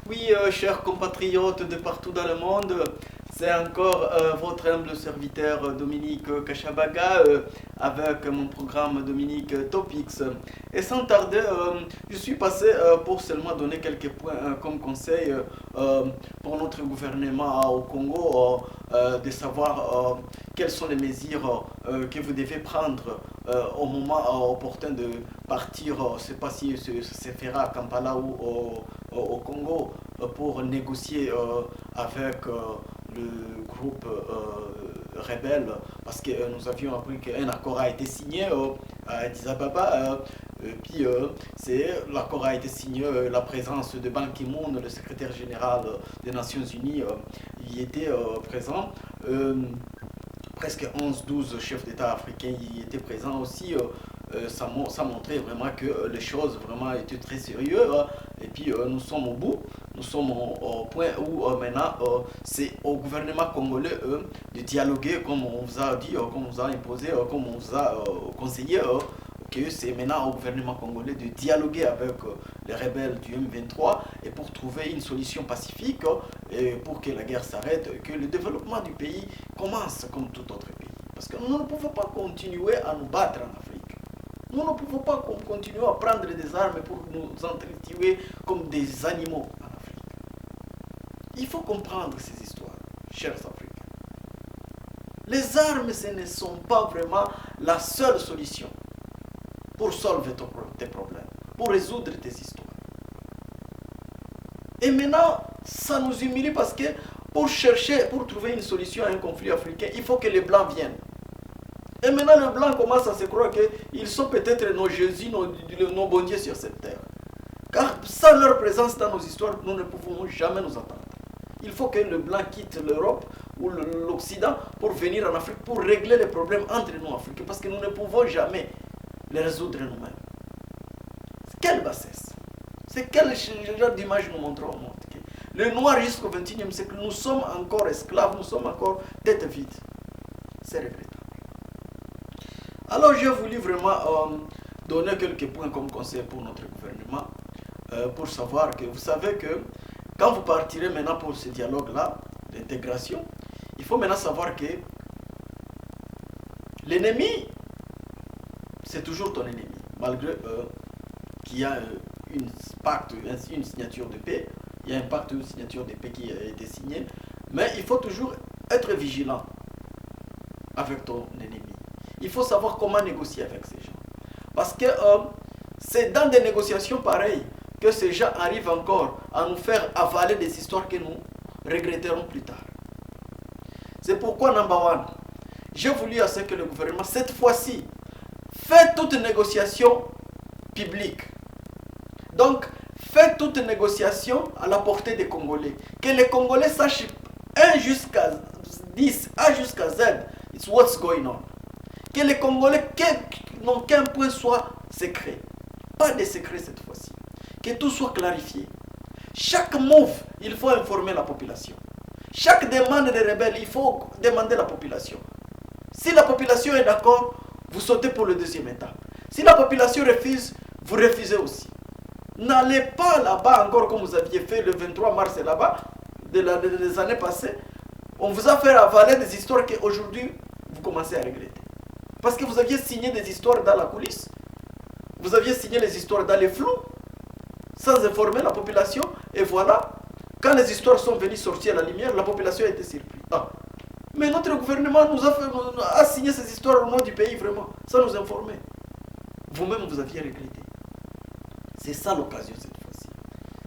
Oui, chers compatriotes de partout dans le monde, c'est encore votre humble serviteur Dominique Kachabaga avec mon programme Dominique Topics. Et sans tarder, je suis passé pour seulement donner quelques points comme conseil pour notre gouvernement au Congo, de savoir quelles sont les mesures que vous devez prendre au moment opportun de partir. Je ne sais pas si se fera à Kampala ou au Congo pour négocier avec le groupe rebelle parce que nous avions appris qu'un accord a été signé à Addis Ababa. Puis l'accord a été signé, la présence de Ban Ki-moon, le secrétaire général des Nations Unies, y était présent. Presque 11-12 chefs d'État africains y étaient présents aussi. Ça montrait vraiment que les choses vraiment étaient très sérieuses. Et puis nous sommes au bout. Nous sommes au point où maintenant c'est au gouvernement congolais de dialoguer comme on vous a dit, comme on vous a imposé, comme on vous a conseillé. Que c'est maintenant au gouvernement congolais de dialoguer avec les rebelles du M23 et pour trouver une solution pacifique et pour que la guerre s'arrête, que le développement du pays commence comme tout autre pays. Parce que nous ne pouvons pas continuer à nous battre en Afrique. Nous ne pouvons pas continuer à prendre des armes pour nous entretuer comme des animaux en Afrique. Il faut comprendre ces histoires, chers Africains. Les armes, ce ne sont pas vraiment la seule solution pour solver tes problèmes, pour résoudre tes histoires. Et maintenant, ça nous humilie parce que pour trouver une solution à un conflit africain, il faut que les Blancs viennent. Et maintenant, les Blancs commencent à se croire qu'ils sont peut-être nos jésus, nos bons dieux sur cette terre. Car sans leur présence dans nos histoires, nous ne pouvons jamais nous attendre. Il faut que le Blanc quitte l'Europe ou l'Occident pour venir en Afrique, pour régler les problèmes entre nous Africains, parce que nous ne pouvons jamais les résoudre nous-mêmes. Quelle bassesse! C'est quel genre d'image nous montrons au monde? Le noir jusqu'au XXIe siècle, nous sommes encore esclaves, nous sommes encore tête vide. C'est regrettable. Alors j'ai voulu vraiment donner quelques points comme conseil pour notre gouvernement, pour savoir que vous savez que quand vous partirez maintenant pour ce dialogue-là, d'intégration, il faut maintenant savoir que l'ennemi, c'est toujours ton ennemi, malgré qu'il y a une signature de paix, il y a un pacte ou une signature de paix qui a été signé, mais il faut toujours être vigilant avec ton ennemi. Il faut savoir comment négocier avec ces gens. Parce que c'est dans des négociations pareilles que ces gens arrivent encore à nous faire avaler des histoires que nous regretterons plus tard. C'est pourquoi, number one, j'ai voulu à ce que le gouvernement, cette fois-ci, fait toute négociation publique. Donc, faites toute négociation à la portée des Congolais. Que les Congolais sachent 1 jusqu'à 10, A jusqu'à Z, it's what's going on. Que les Congolais n'ont qu'un point soit secret. Pas de secret cette fois-ci. Que tout soit clarifié. Chaque move, il faut informer la population. Chaque demande des rebelles, il faut demander à la population. Si la population est d'accord, vous sautez pour le deuxième étape. Si la population refuse, vous refusez aussi. N'allez pas là-bas encore comme vous aviez fait le 23 mars là-bas, des années passées. On vous a fait avaler des histoires qu'aujourd'hui, vous commencez à regretter. Parce que vous aviez signé des histoires dans la coulisse. Vous aviez signé les histoires dans les flous, sans informer la population. Et voilà, quand les histoires sont venues sortir à la lumière, la population a été surprise. Ah. Mais notre gouvernement a signé ces histoires au nom du pays, vraiment, sans nous informer. Vous-même, vous aviez regretté. C'est ça l'occasion cette fois-ci.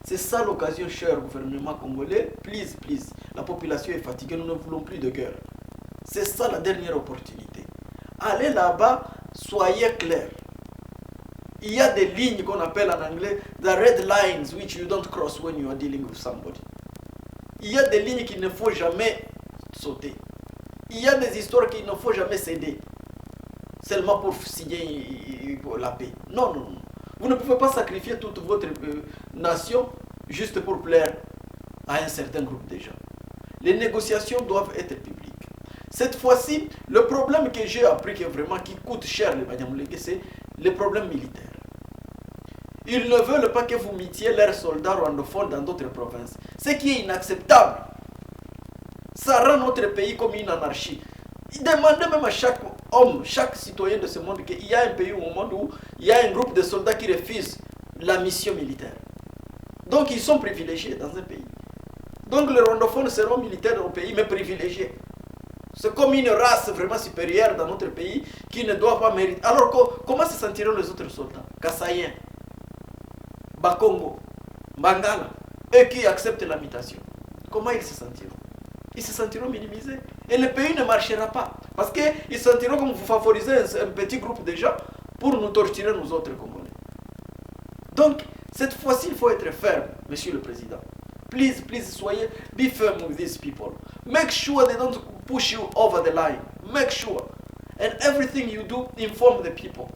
C'est ça l'occasion, cher gouvernement congolais. Please, please. La population est fatiguée, nous ne voulons plus de guerre. C'est ça la dernière opportunité. Allez là-bas, soyez clairs. Il y a des lignes qu'on appelle en anglais the red lines which you don't cross when you are dealing with somebody. Il y a des lignes qu'il ne faut jamais sauter. Il y a des histoires qu'il ne faut jamais céder. Seulement pour signer la paix. Non, non, non. Vous ne pouvez pas sacrifier toute votre nation juste pour plaire à un certain groupe de gens. Les négociations doivent être publiques. Cette fois-ci, le problème que j'ai appris qui coûte cher les Banyamuleke, c'est les problèmes militaires. Ils ne veulent pas que vous mettiez leurs soldats rwandophones dans d'autres provinces. Ce qui est inacceptable. Ça rend notre pays comme une anarchie. Demandez même à chaque homme, chaque citoyen de ce monde qu'il y a un pays au monde où il y a un groupe de soldats qui refusent la mission militaire. Donc ils sont privilégiés dans un pays. Donc les rwandophones seront militaires au pays, mais privilégiés. C'est comme une race vraiment supérieure dans notre pays qui ne doit pas mériter. Alors comment se sentiront les autres soldats? Kassaïens, Bakongo, Bangala, eux qui acceptent la mutation. Comment ils se sentiront? Ils se sentiront minimisés. Et le pays ne marchera pas. Parce qu'ils se sentiront comme vous favorisez un petit groupe de gens pour nous torturer, nous autres Congolais. Donc, cette fois-ci, il faut être ferme, Monsieur le Président. Please, soyez, be firm with these people. Make sure they don't push you over the line. Make sure. And everything you do, inform the people.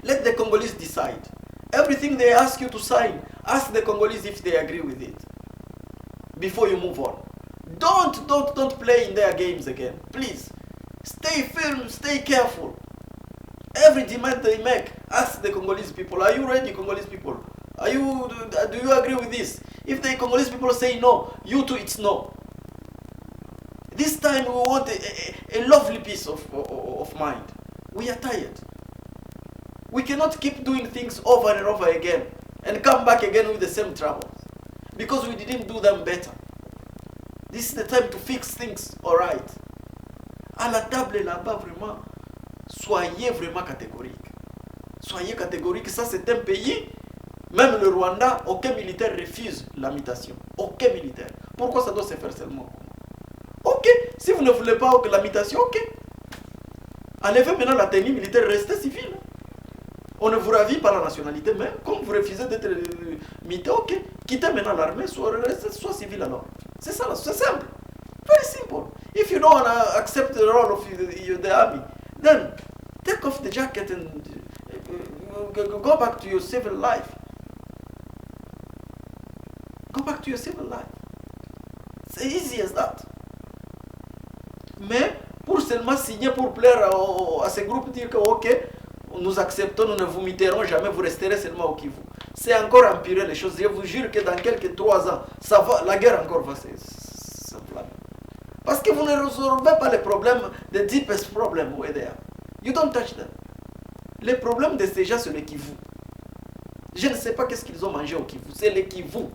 Let the Congolese decide. Everything they ask you to sign, ask the Congolese if they agree with it. Before you move on. Don't play in their games again. Please. Stay firm, stay careful. Every demand they make, ask the Congolese people, are you ready, Congolese people? Do you agree with this? If the Congolese people say no, you too, it's no. This time we want a lovely peace of mind. We are tired. We cannot keep doing things over and over again and come back again with the same troubles because we didn't do them better. This is the time to fix things, all right? À la table là-bas, vraiment, soyez vraiment catégoriques. Soyez catégoriques, ça c'est un pays, même le Rwanda, aucun militaire refuse la mutation. Aucun militaire. Pourquoi ça doit se faire seulement? Ok, si vous ne voulez pas la mutation, ok. Enlevez maintenant la tenue militaire, restez civil. On ne vous ravit pas la nationalité, mais comme vous refusez d'être mité, ok. Quittez maintenant l'armée, soit civil alors. C'est ça, c'est simple. Very simple. If you don't accept the role of the army, then take off the jacket and go back to your civil life. Go back to your civil life. It's easy as that. Mais pour seulement signer pour plaire à ces groupes, dire que ok, nous acceptons, nous ne vous miterons jamais, vous resterez seulement au Kivu. C'est encore empirer les choses. Je vous jure que dans quelques 3 ans, ça va, la guerre encore va s'enflammer. Parce que vous ne résolvez pas les problèmes, the deepest problem where they are. You don't touch them. Les problèmes de ces gens, c'est le Kivu. Je ne sais pas qu'est-ce qu'ils ont mangé au Kivu. C'est le Kivu.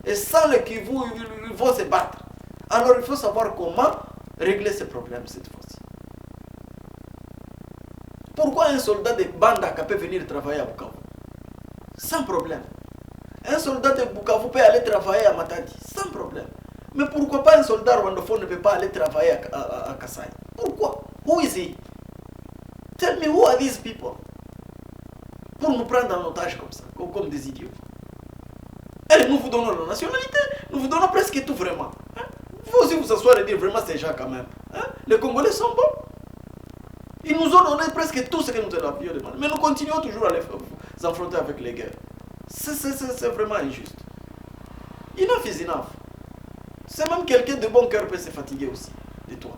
Et sans le Kivu, ils vont se battre. Alors il faut savoir comment régler ces problèmes cette fois-ci. Pourquoi un soldat de Bandaka peut venir travailler à Bukavu? Sans problème. Un soldat de Bukavu peut aller travailler à Matadi? Sans problème. Mais pourquoi pas un soldat rwandophone ne peut pas aller travailler à Kasaï? Pourquoi? Who is he? Tell me, who are these people? Pour nous prendre en otage comme ça, comme des idiots. Et nous vous donnons la nationalité, nous vous donnons presque tout vraiment. Hein? Vous aussi vous asseoir et dire vraiment ces gens quand même. Hein? Les Congolais sont bons. Ils nous ont donné presque tout ce que nous avions demandé. Mais nous continuons toujours à les affronter avec les guerres. C'est vraiment injuste. Enough is enough. C'est même quelqu'un de bon cœur peut se fatiguer aussi de toi.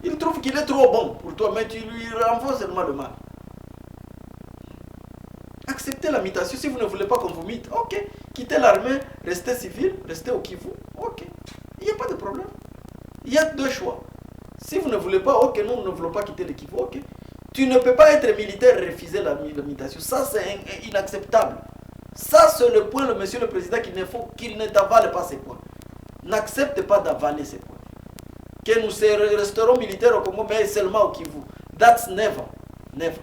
Il trouve qu'il est trop bon pour toi, mais tu lui renvoies seulement le mal. Acceptez la mutation. Si vous ne voulez pas qu'on vous mite, ok. Quittez l'armée, restez civil, restez au Kivu, ok. Il n'y a pas de problème. Il y a 2 choix. Si vous ne voulez pas, ok, nous ne voulons pas quitter le Kivu, ok. Tu ne peux pas être militaire et refuser la mutation. Ça, c'est inacceptable. Ça, c'est le point, monsieur le président, qu'il ne t'avale pas ces points. N'accepte pas d'avaler ces points. Que nous resterons militaires au Congo, mais seulement au Kivu. That's never. Never.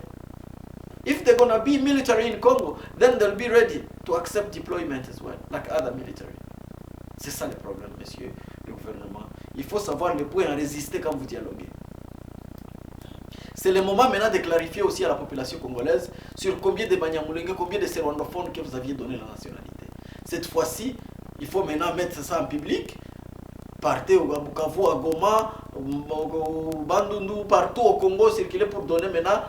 If they're gonna be military in Congo, then they'll be ready to accept deployment as well, like other military. C'est ça le problème, monsieur le gouvernement. Il faut savoir le point à résister quand vous dialoguez. C'est le moment maintenant de clarifier aussi à la population congolaise sur combien de Banyamulenge, combien de ces rwandophones que vous aviez donné la nationalité. Cette fois-ci, il faut maintenant mettre ça en public. Partez à Bukavu, à Goma, au Bandundu, partout au Congo, circuler pour donner maintenant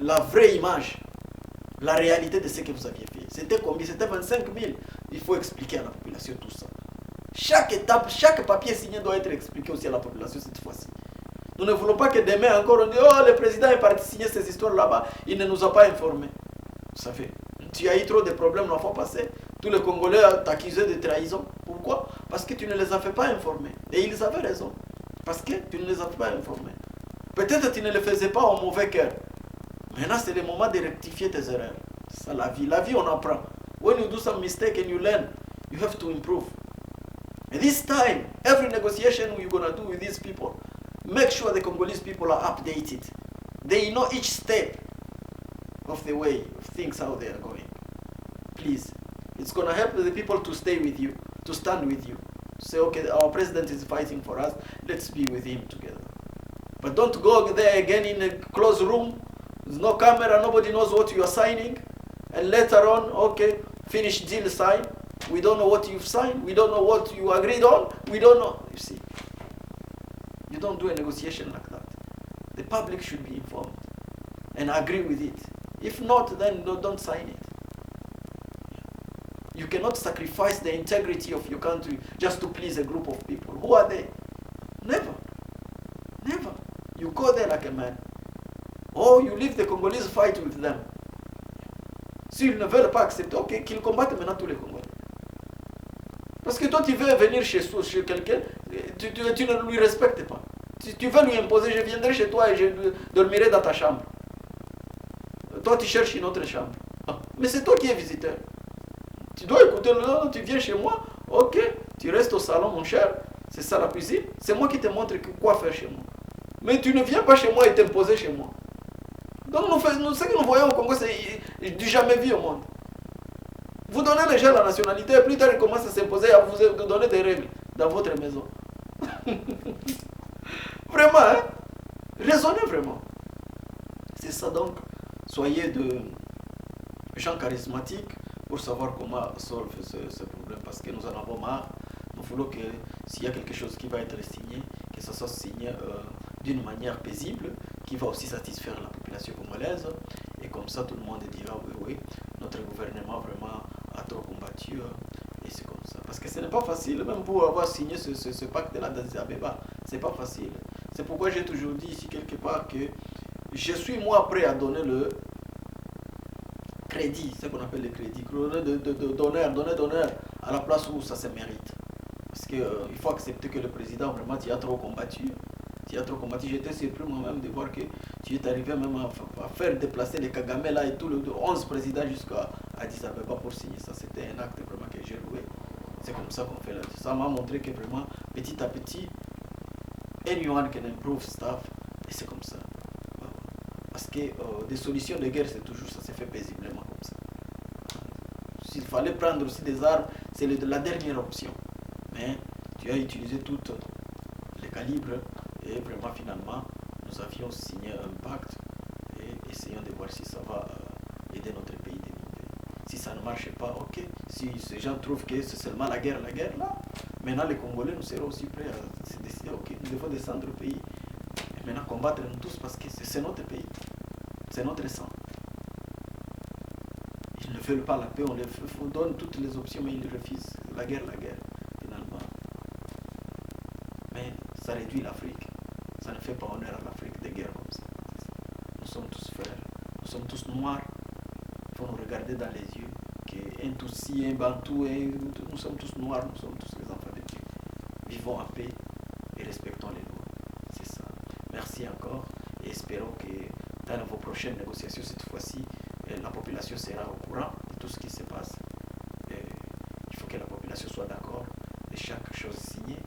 la vraie image, la réalité de ce que vous aviez fait. C'était combien? C'était 25 000. Il faut expliquer à la population tout ça. Chaque étape, chaque papier signé doit être expliqué aussi à la population cette fois-ci. Nous ne voulons pas que demain encore on dise oh le président est parti signer ces histoires là-bas, il ne nous a pas informés. Vous savez, tu as eu trop de problèmes la fois passée. Tous les Congolais t'accusaient de trahison. Pourquoi? Parce que tu ne les as fait pas informer. Et ils avaient raison. Parce que tu ne les as pas informés. Peut-être que tu ne les faisais pas au mauvais cœur. Maintenant, c'est le moment de rectifier tes erreurs. C'est ça la vie. La vie, on apprend. When you do some mistake and you learn, you have to improve. And this time, every negotiation you're going to do with these people, make sure the Congolese people are updated. They know each step of the way of things, how they are going. Please. It's going to help the people to stay with you, to stand with you. Say, okay, our president is fighting for us. Let's be with him together. But don't go there again in a closed room. There's no camera. Nobody knows what you are signing. And later on, okay, finish deal sign. We don't know what you've signed. We don't know what you agreed on. We don't know. You see, you don't do a negotiation like that. The public should be informed and agree with it. If not, then don't sign it. You cannot sacrifice the integrity of your country just to please a group of people. Who are they? Never. Never. You go there like a man. Or you leave the Congolese fight with them. S'ils ne veulent pas accepter, ok, qu'ils combattent maintenant tous les Congolais. Parce que toi, tu veux venir chez quelqu'un, tu ne lui respectes pas. Tu veux lui imposer, je viendrai chez toi et je dormirai dans ta chambre. Toi, tu cherches une autre chambre. Mais c'est toi qui es visiteur. Tu dois écouter, non, tu viens chez moi, ok, tu restes au salon, mon cher, c'est ça la cuisine, c'est moi qui te montre quoi faire chez moi. Mais tu ne viens pas chez moi et t'imposer chez moi. Donc, ce que nous voyons au Congo, c'est du jamais vu au monde. Vous donnez les gens la nationalité, et plus tard, ils commencent à s'imposer, à vous donner des règles dans votre maison. Vraiment, hein? Raisonnez vraiment. C'est ça donc. Soyez de gens charismatiques pour savoir comment solve ce problème. Parce que nous en avons marre. Nous voulons que s'il y a quelque chose qui va être signé, que ça soit signé d'une manière paisible, qui va aussi satisfaire la population congolaise. Et comme ça, tout le monde dira oui, oui, notre gouvernement vraiment a trop combattu. Et c'est comme ça. Parce que ce n'est pas facile, même pour avoir signé ce pacte-là d'Addis Abeba, c'est pas facile. C'est pourquoi j'ai toujours dit ici quelque part que je suis moi prêt à donner le crédit, ce qu'on appelle le crédit, donner d'honneur à la place où ça se mérite. Parce qu'il faut accepter que le président, vraiment, tu as trop combattu. Tu as trop combattu. J'étais surpris moi-même de voir que tu es arrivé même à faire déplacer les Kagame là et tout, le 11 présidents jusqu'à Addis Abeba pour signer ça. C'était un acte vraiment que j'ai loué. C'est comme ça qu'on fait là. Ça m'a montré que vraiment, petit à petit, anyone can improve stuff. Et c'est comme ça. Parce que des solutions de guerre, c'est toujours ça, c'est fait paisiblement comme ça. S'il fallait prendre aussi des armes, c'est la dernière option. Mais tu as utilisé toutes les calibres et vraiment finalement, nous avions signé un pacte et essayons de voir si ça va aider notre pays d'évoluer. Si ça ne marche pas, ok. Si ces gens trouvent que c'est seulement la guerre là, maintenant les Congolais, nous serons aussi prêts à se décider, ok, nous devons descendre au pays. Et maintenant combattre nous tous parce que c'est notre pays. C'est notre sang. Ils ne veulent pas la paix, on donne toutes les options, mais ils refusent. La guerre, finalement. Mais ça réduit l'Afrique. Ça ne fait pas honneur à l'Afrique de guerre comme ça. Nous sommes tous frères, nous sommes tous noirs. Il faut nous regarder dans les yeux. Un Tutsi, un Bantou, nous sommes tous noirs, nous sommes tous les enfants de Dieu. Vivons en paix et respectons les lois. C'est ça. Merci encore et espérons que dans vos prochaines négociations, cette fois-ci, la population sera au courant de tout ce qui se passe. Et il faut que la population soit d'accord de chaque chose signée.